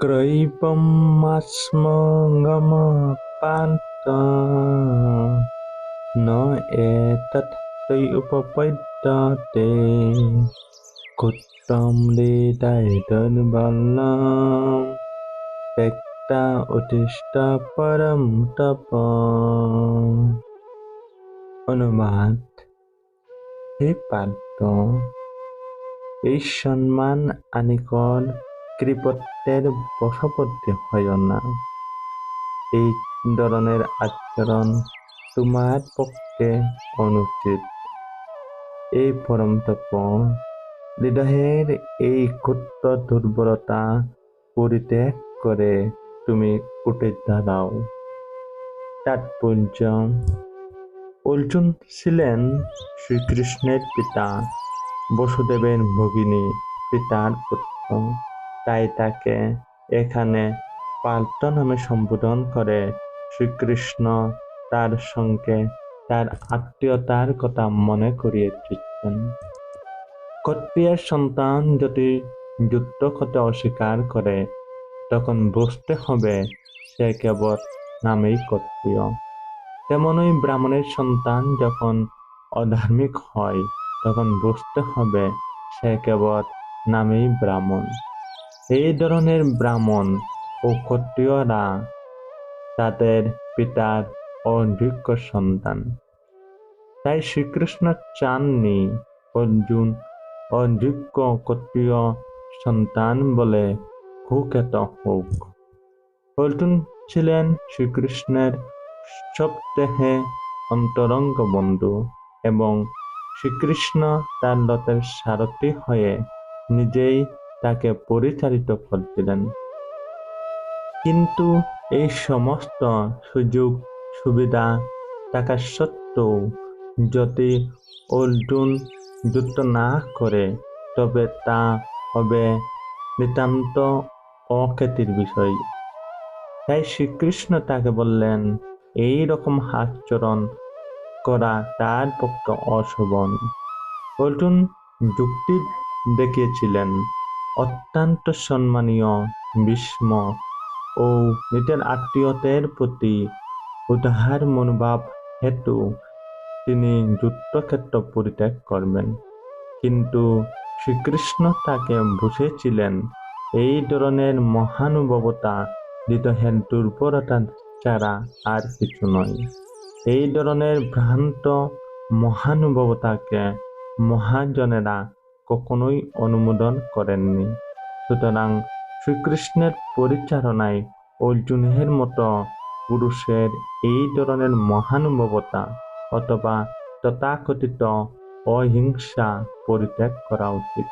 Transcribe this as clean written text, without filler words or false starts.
क्रैपमास्मगमपान्ता न एतत् त्वयि उपपद्यते कुत्रं हृदयदुर्बलं त्यक्ता उत्तिष्ठ परं तप। অনুবাদ। হে পার্থ, এই সম্মান আনিকর কৃপত্বের বশবর্তী হয় না। এই ধরনের আচরণ তোমার পক্ষে অনুচিত। এই পরম তপ, হৃদয়ের এই ক্ষুদ্র দুর্বলতা পরিত্যাগ করে তুমি উঠে দাঁড়াও। তাৎপর্য: অর্জুন ছিলেন শ্রীকৃষ্ণের পিতা, বসুদেবের ভগিনী পিতার পুত্র। তাই তাকে এখানে পার্থ নামে সম্বোধন করে শ্রীকৃষ্ণ তার সঙ্গে তার আত্মীয়তার কথা মনে করিয়ে দিচ্ছেন। ক্ষত্রিয়ের সন্তান যদি যুদ্ধ করতে অস্বীকার করে, তখন বুঝতে হবে সে কেবল নামেই ক্ষত্রিয়। তেমনই ব্রাহ্মণের সন্তান যখন অধার্মিক হয়, তখন বুঝতে হবে সে কেবল নামেই ব্রাহ্মণ। এই ধরনের ব্রাহ্মণ ও ক্ষত্রিয়রা তাদের পিতার অযোগ্য সন্তান। তাই শ্রীকৃষ্ণ চাননি অর্জুন অযোগ্য ক্ষত্রিয় সন্তান বলে কুখ্যাত হোক। অর্জুন ছিলেন শ্রীকৃষ্ণের সবচেয়ে অন্তরঙ্গ বন্ধু এবং শ্রীকৃষ্ণ তার রথের সারথি হয়ে নিজেই তাকে পরিচালিত করছিলেন। কিন্তু এই সমস্ত সুযোগ সুবিধা থাকা সত্ত্বেও যদি অর্জুন যুদ্ধ না করে, তবে তা হবে নিতান্ত অখ্যাতির বিষয়। তাই শ্রীকৃষ্ণ তাকে বললেন, এই রকম আচরণ করা তার পক্ষে অশোভন। অর্জুন যুক্তি দেখিয়েছিলেন, অত্যন্ত সম্মানীয় ভীষ্ম ও নিজের আত্মীয়দের প্রতি উদার মনোভাব হেতু তিনি যুদ্ধক্ষেত্র পরিত্যাগ করবেন। কিন্তু শ্রীকৃষ্ণ তাকে বুঝিয়েছিলেন, এই ধরনের মহানুভবতা হৃদয়ের দুর্বলতা ছাড়া আর কিছু নয়। এই ধরনের ভ্রান্ত মহানুভবতাকে মহাজনেরা কখনোই অনুমোদন করেননি। সুতরাং শ্রীকৃষ্ণের পরিচালনায় অর্জুনের মতো পুরুষের এই ধরনের মহানুভবতা অথবা তথাকথিত অহিংসা পরিত্যাগ করা উচিত।